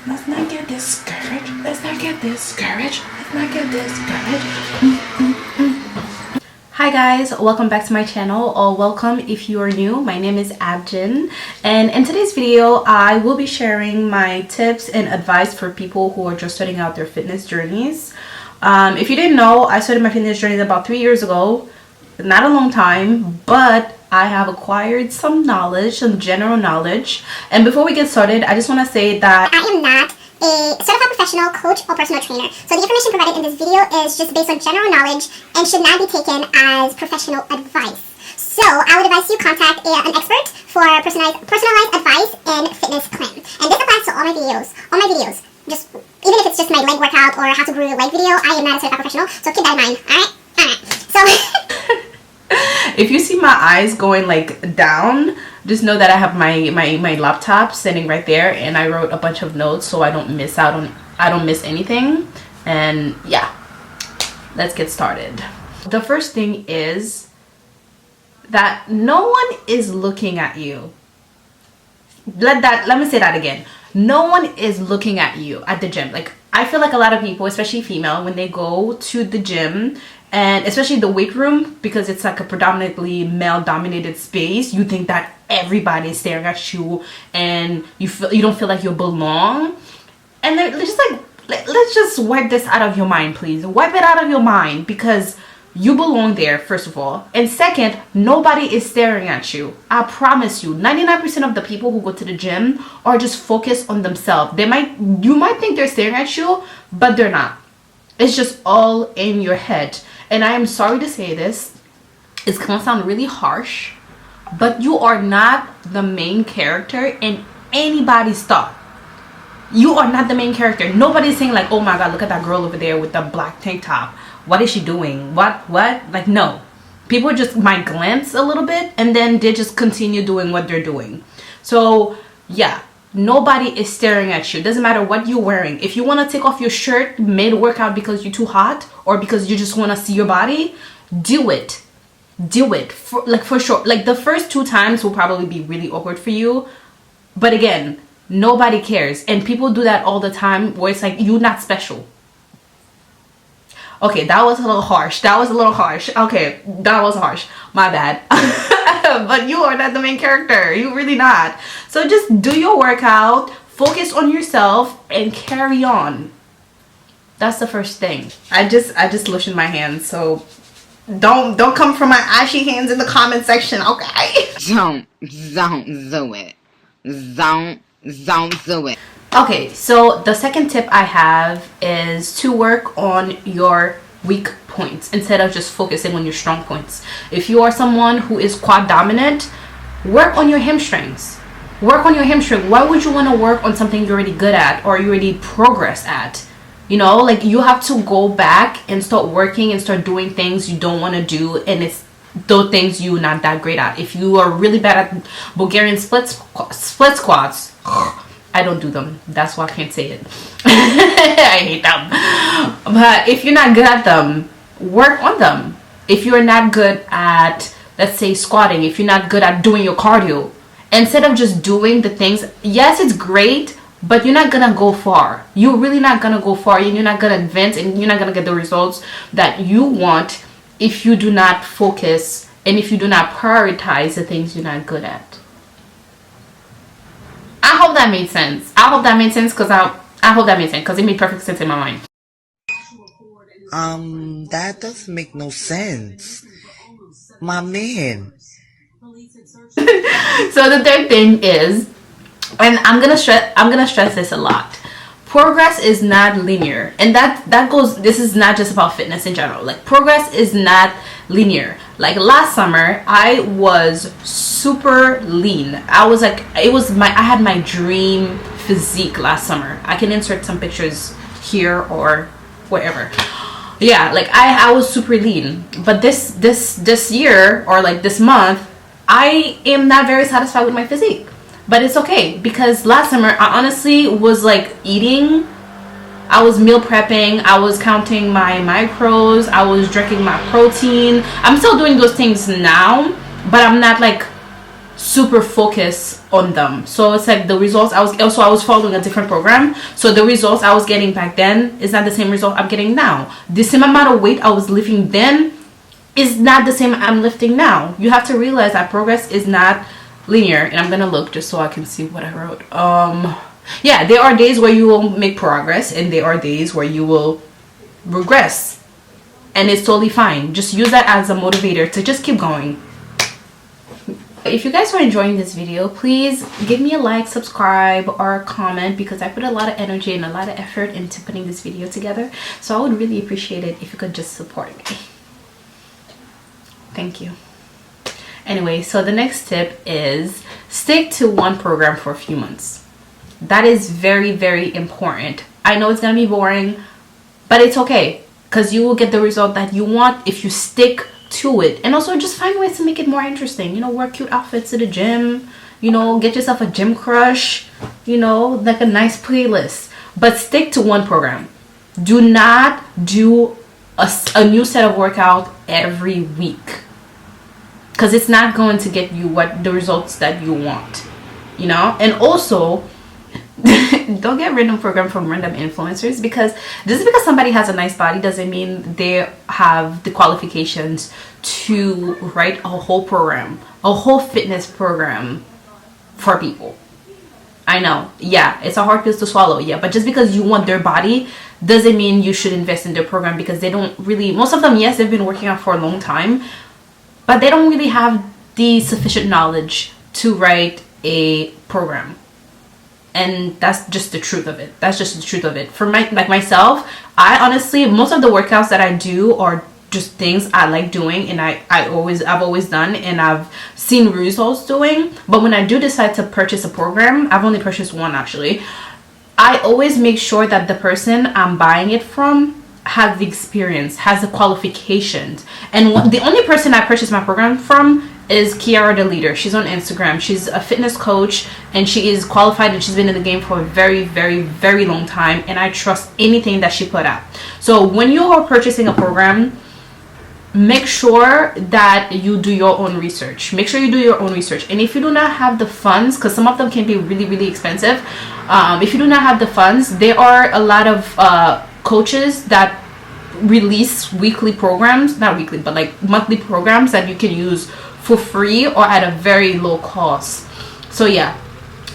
Let's not get discouraged. Let's not get discouraged. Let's not get discouraged. Hi guys, welcome back to my channel, or welcome if you are new. My name is Abdjin, and in today's video I will be sharing my tips and advice for people who are just starting out their fitness journeys. If you didn't know, I started my fitness journey about 3 years ago. Not a long time, but I have acquired some knowledge, some general knowledge. And before we get started, I just want to say that I am not a certified professional coach or personal trainer. So the information provided in this video is just based on general knowledge and should not be taken as professional advice. So I would advise you contact an expert for personalized advice and fitness plan. And this applies to all my videos. Just even if it's just my leg workout or how to grow your leg video, I am not a certified professional. So keep that in mind. Alright? So if you see my eyes going like down, just know that I have my laptop sitting right there, and I wrote a bunch of notes so I don't miss anything. And yeah, let's get started. The first thing is that no one is looking at you. Let me say that again. No one is looking at you at the gym. Like, I feel like a lot of people, especially female, when they go to the gym, and especially the weight room, because it's like a predominantly male dominated space, you think that everybody is staring at you and you don't feel like you belong. And they're just like, let's just wipe this out of your mind, please. Wipe it out of your mind, because you belong there, first of all. And second, nobody is staring at you. I promise you, 99% of the people who go to the gym are just focused on themselves. You might think they're staring at you, but they're not. It's just all in your head. And I am sorry to say this, it's gonna sound really harsh, but you are not the main character in anybody's thought. You are not the main character. Nobody's saying like, oh my god, look at that girl over there with the black tank top. What is she doing? What? Like, no. People just might glance a little bit and then they just continue doing what they're doing. So yeah, nobody is staring at you. Doesn't matter what you're wearing. If you want to take off your shirt mid-workout because you're too hot or because you just want to see your body, do it. Do it. For sure. Like, the first 2 times will probably be really awkward for you. But again, nobody cares. And people do that all the time where it's like, you're not special. Okay, that was a little harsh. Okay, that was harsh. My bad. But you are not the main character. You're really not. So just do your workout, focus on yourself, and carry on. That's the first thing. I just lotioned my hands, so don't come from my ashy hands in the comment section, okay? Don't do it. Don't do it. Okay, so the second tip I have is to work on your weak points instead of just focusing on your strong points. If you are someone who is quad dominant, work on your hamstrings. Work on your hamstring. Why would you want to work on something you're already good at or you already progress at? You know, like, you have to go back and start working and start doing things you don't want to do, and it's those things you're not that great at. If you are really bad at Bulgarian split squats, I don't do them. That's why I can't say it. I hate them. But if you're not good at them, work on them. If you're not good at, let's say, squatting, if you're not good at doing your cardio, instead of just doing the things, yes, it's great, but you're not gonna go far. You're really not gonna go far, and you're not gonna advance, and you're not gonna get the results that you want if you do not focus and if you do not prioritize the things you're not good at. I hope that made sense. Because it made perfect sense in my mind. That doesn't make no sense. My man. So the third thing is, and I'm gonna stress this a lot, progress is not linear. And this is not just about fitness in general. Like, progress is not linear. Like, last summer I was super lean. I had my dream physique last summer. I can insert some pictures here or wherever. Yeah, like, I was super lean. But this year, or like this month, I am not very satisfied with my physique. But it's okay, because last summer I honestly was like eating, I was meal prepping, I was counting my macros, I was drinking my protein. I'm still doing those things now, but I'm not like super focus on them. So it's like the results I was following a different program, so the results I was getting back then is not the same result I'm getting now. The same amount of weight I was lifting then is not the same I'm lifting now. You have to realize that progress is not linear. And I'm gonna look just so I can see what I wrote. Yeah, there are days where you will make progress and there are days where you will regress, and it's totally fine. Just use that as a motivator to just keep going. If you guys are enjoying this video, please give me a like, subscribe, or a comment, because I put a lot of energy and a lot of effort into putting this video together. So I would really appreciate it if you could just support me. Thank you. Anyway, so the next tip is stick to one program for a few months. That is very, very important. I know it's gonna be boring, but it's okay, because you will get the result that you want if you stick to it. And also just find ways to make it more interesting. You know, wear cute outfits to the gym, you know, get yourself a gym crush, you know, like a nice playlist. But stick to one program. Do not do a new set of workout every week, because it's not going to get you the results that you want, you know. And also don't get random program from random influencers, because just because somebody has a nice body doesn't mean they have the qualifications to write a whole program, a whole fitness program for people. I know, yeah, it's a hard pill to swallow, yeah, but just because you want their body doesn't mean you should invest in their program, because they don't really, most of them, yes, they've been working out for a long time, but they don't really have the sufficient knowledge to write a program. And that's just the truth of it. That's just the truth of it. For myself, I honestly, most of the workouts that I do are just things I like doing, and I've always done, and I've seen results doing. But when I do decide to purchase a program, I've only purchased one actually, I always make sure that the person I'm buying it from has the experience, has the qualifications. And the only person I purchased my program from is Kiara the Leader. She's on Instagram. She's a fitness coach, and she is qualified, and she's been in the game for a very, very, very long time, and I trust anything that she put out. So when you are purchasing a program, make sure that you do your own research. Make sure you do your own research. And if you do not have the funds, because some of them can be really, really expensive, if you do not have the funds, there are a lot of coaches that release weekly programs, not weekly, but like monthly programs that you can use for free or at a very low cost. So yeah,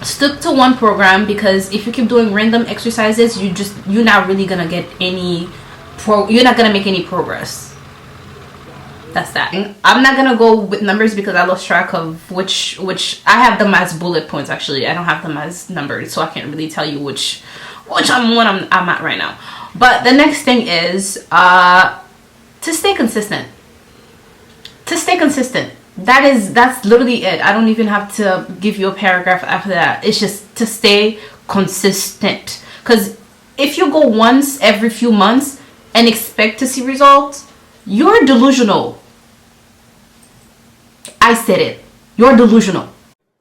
stick to one program, because if you keep doing random exercises, you're not really gonna get you're not gonna make any progress. That's that. I'm not gonna go with numbers because I lost track of which I have them as bullet points. Actually, I don't have them as numbers, so I can't really tell you which I'm at right now. But the next thing is to stay consistent. That's literally it. I don't even have to give you a paragraph after that. It's just to stay consistent. Because if you go once every few months and expect to see results, you're delusional. I said it. You're delusional.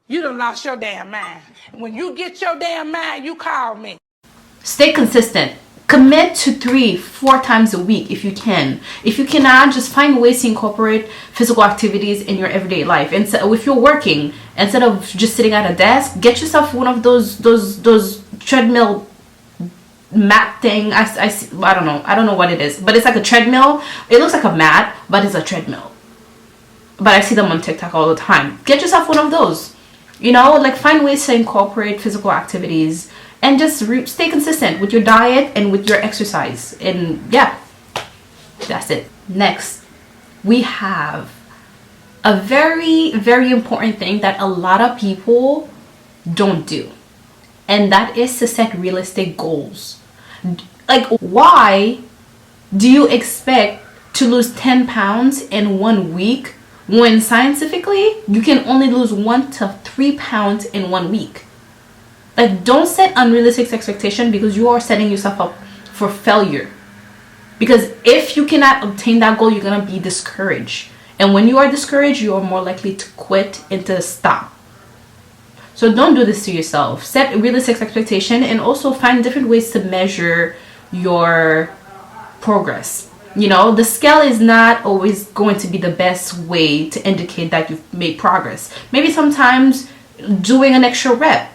You done lost your damn mind. When you get your damn mind, you call me. Stay consistent. Commit to 3-4 times a week if you can. If you cannot, just find ways to incorporate physical activities in your everyday life. And so if you're working, instead of just sitting at a desk, get yourself one of those treadmill mat thing. I don't know what it is, but it's like a treadmill. It looks like a mat, but it's a treadmill. But I see them on TikTok all the time. Get yourself one of those. You know, like find ways to incorporate physical activities. And just stay consistent with your diet and with your exercise. And yeah, that's it. Next, we have a very, very important thing that a lot of people don't do. And that is to set realistic goals. Like, why do you expect to lose 10 pounds in 1 week when scientifically you can only lose 1 to 3 pounds in 1 week? Like, don't set unrealistic expectation, because you are setting yourself up for failure. Because if you cannot obtain that goal, you're going to be discouraged. And when you are discouraged, you are more likely to quit and to stop. So don't do this to yourself. Set realistic expectation, and also find different ways to measure your progress. You know, the scale is not always going to be the best way to indicate that you've made progress. Maybe sometimes doing an extra rep,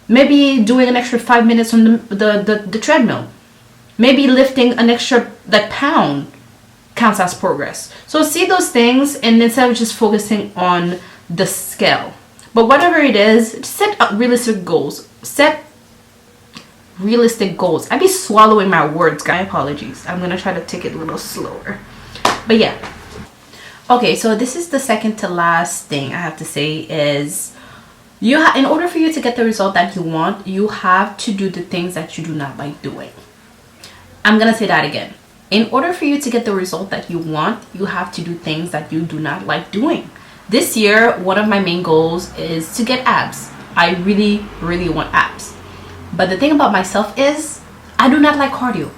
maybe doing an extra 5 minutes on the treadmill, maybe lifting an extra like pound counts as progress. So see those things, and instead of just focusing on the scale. But whatever it is, set up realistic goals. Set realistic goals. I be swallowing my words, guys. Apologies. I'm gonna try to take it a little slower. But yeah. Okay, so this is the second to last thing I have to say is in order for you to get the result that you want, you have to do the things that you do not like doing. I'm gonna say that again. In order for you to get the result that you want, you have to do things that you do not like doing. This year, one of my main goals is to get abs. I really, really want abs. But the thing about myself is I do not like cardio.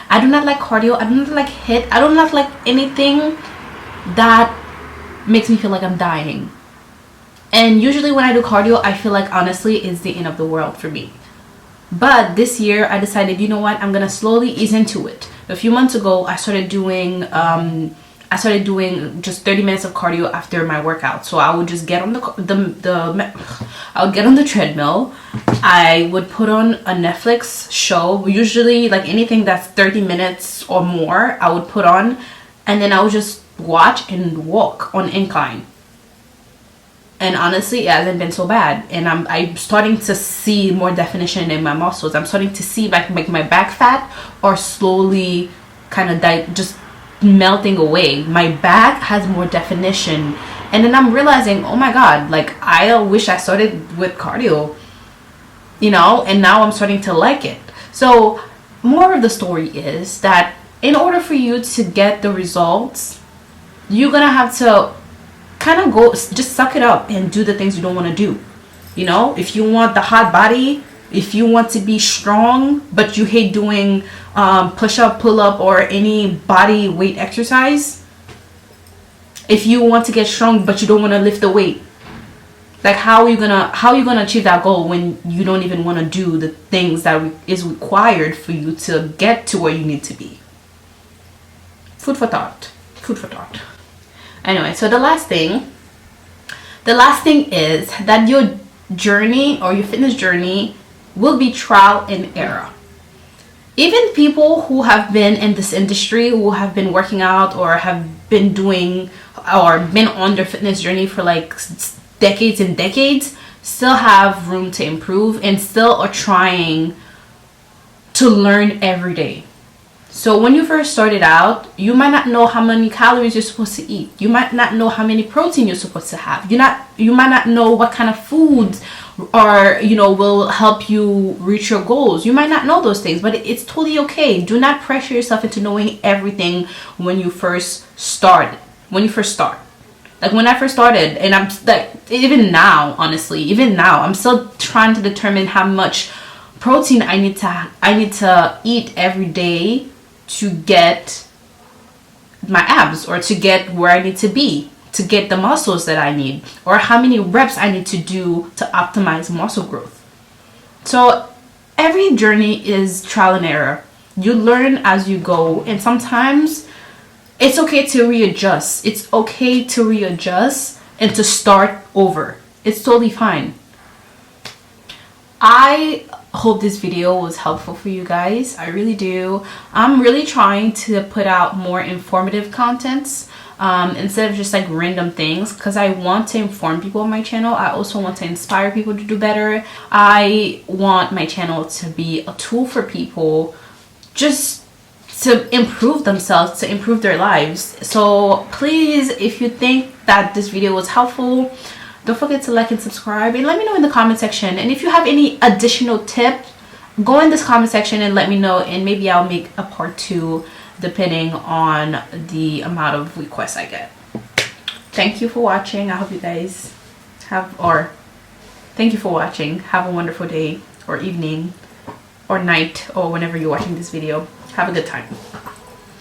I do not like cardio. I do not like HIIT. I do not like anything that makes me feel like I'm dying. And usually when I do cardio, I feel like honestly it's the end of the world for me. But this year I decided, you know what, I'm gonna slowly ease into it. A few months ago I started doing just 30 minutes of cardio after my workout. So I would just get on I would get on the treadmill. I would put on a Netflix show, usually like anything that's 30 minutes or more I would put on, and then I would just watch and walk on incline. And honestly, it hasn't been so bad. And I'm starting to see more definition in my muscles. I'm starting to see like my back fat are slowly kind of just melting away. My back has more definition. And then I'm realizing, oh my God, like I wish I started with cardio, you know, and now I'm starting to like it. So more of the story is that in order for you to get the results, you're gonna have to kind of just suck it up and do the things you don't want to do. You know, if you want the hot body, if you want to be strong but you hate doing push-up, pull-up, or any body weight exercise, if you want to get strong but you don't want to lift the weight, like how are you gonna achieve that goal when you don't even want to do the things that is required for you to get to where you need to be? Food for thought. Anyway, so the last thing is that your journey or your fitness journey will be trial and error. Even people who have been in this industry, who have been working out or have been doing or been on their fitness journey for like decades and decades, still have room to improve and still are trying to learn every day. So when you first started out, you might not know how many calories you're supposed to eat. You might not know how many protein you're supposed to have. You might not know what kind of foods are, you know, will help you reach your goals. You might not know those things, but it's totally okay. Do not pressure yourself into knowing everything when you first start. Like when I first started, and I'm like, even now, honestly, I'm still trying to determine how much protein I need to eat every day to get my abs, or to get where I need to be, to get the muscles that I need, or how many reps I need to do to optimize muscle growth. So every journey is trial and error. You learn as you go, and sometimes it's okay to readjust. It's okay to readjust and to start over. It's totally fine. I hope this video was helpful for you guys. I really do. I'm really trying to put out more informative contents instead of just like random things, because I want to inform people on my channel. I also want to inspire people to do better. I want my channel to be a tool for people just to improve themselves, to improve their lives. So please, if you think that this video was helpful, don't forget to like and subscribe, and let me know in the comment section. And if you have any additional tips, go in this comment section and let me know, and maybe I'll make a part 2 depending on the amount of requests I get. Thank you for watching. I hope you guys thank you for watching. Have a wonderful day or evening or night, or whenever you're watching this video. Have a good time.